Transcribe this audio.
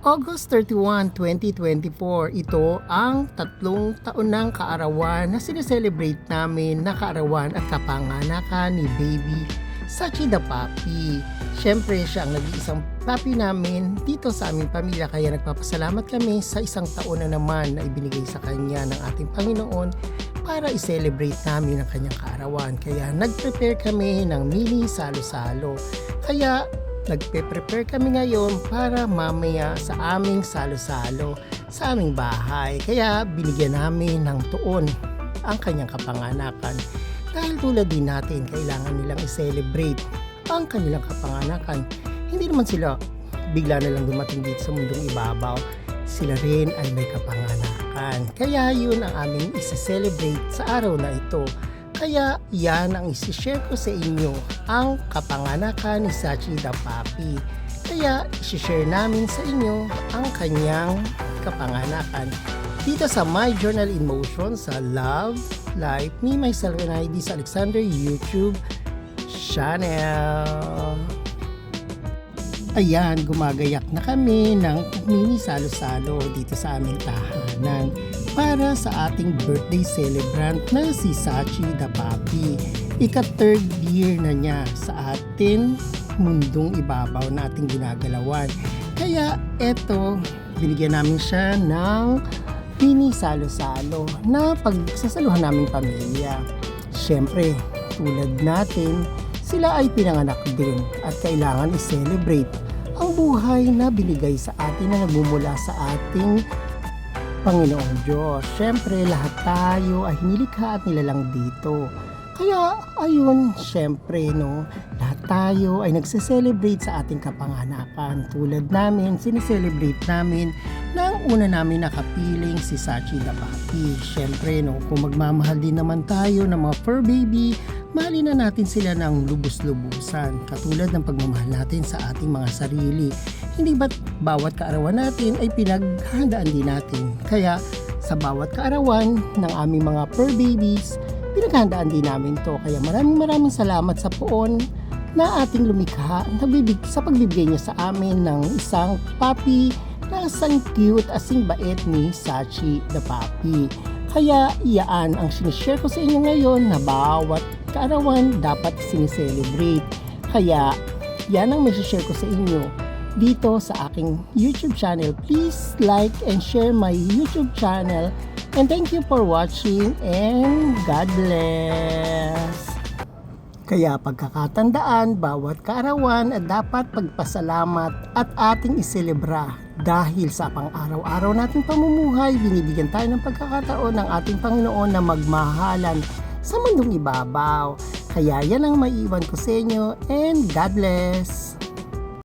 August 31, 2024, ito ang 3 taon ng kaarawan na sineselebrate namin na kaarawan at kapanganakan ni Baby Sachi the Puppy. Siyempre, siya ang nag-iisang puppy namin dito sa aming pamilya, kaya nagpapasalamat kami sa 1 taon na naman na ibinigay sa kanya ng ating Panginoon para i-celebrate namin ang kanyang kaarawan. Kaya nag-prepare kami ng mini salo-salo. Kaya nagpe-prepare kami ngayon para mamaya sa aming salo-salo sa aming bahay. Kaya binigyan namin ng tuon ang kanyang kapanganakan. Dahil tulad din natin, kailangan nilang i-celebrate ang kanilang kapanganakan. Hindi naman sila bigla na lang dumating dito sa mundong ibabaw. Sila rin ay may kapanganakan. Kaya yun ang aming i-celebrate sa araw na ito. Kaya yan ang isi-share ko sa inyo, ang kapanganakan ni Sachi the Puppy. Kaya isi-share namin sa inyo ang kanyang kapanganakan dito sa My Journal in Motion sa Love, Life, Me, Myself, and I, sa Alexander YouTube channel. Ayan, gumagayak na kami ng mini salo-salo dito sa aming tahanan para sa ating birthday celebrant na si Sachi the Puppy. Ika-3rd year na niya sa ating mundong ibabaw na ating ginagalawan. Kaya eto, binigyan namin siya ng mini salo-salo na pagsasaluhan naming pamilya. Siyempre, tulad natin, sila ay pinanganak din at kailangan i-celebrate ang buhay na binigay sa atin na nagmumula sa ating Panginoong Diyos. Siyempre, lahat tayo ay hinilikha at nilalang dito. Kaya, ayun, siyempre, no, lahat tayo ay nagse-celebrate sa ating kapanganakan. Tulad namin, sineselebrate namin na ang una namin nakapiling si Sachi the Puppy. Siyempre, no, kung magmamahal din naman tayo ng mga fur baby, mahalin na natin sila ng lubos-lubusan, katulad ng pagmamahal natin sa ating mga sarili. Hindi ba't bawat kaarawan natin ay pinaghandaan din natin? Kaya sa bawat kaarawan ng aming mga fur babies, pinaghandaan din namin to. Kaya maraming salamat sa poon na ating lumikha sa pagbibigay niya sa amin ng isang puppy na asang cute, asing bait ni Sachi the Puppy. Kaya iyaan ang sinishare ko sa inyo ngayon na bawat kaarawan dapat sineselebrate. Kaya yan ang share ko sa inyo dito sa aking YouTube channel. Please like and share my YouTube channel. And thank you for watching and God bless. Kaya pagkakatandaan, bawat kaarawan ay dapat pagpasalamat at ating iselebra. Dahil sa pang-araw-araw nating pamumuhay, binibigyan tayo ng pagkakataon ng ating Panginoon na magmahalan sa mundong ibabaw. Kaya yan ang maiiwan ko sa inyo and God bless.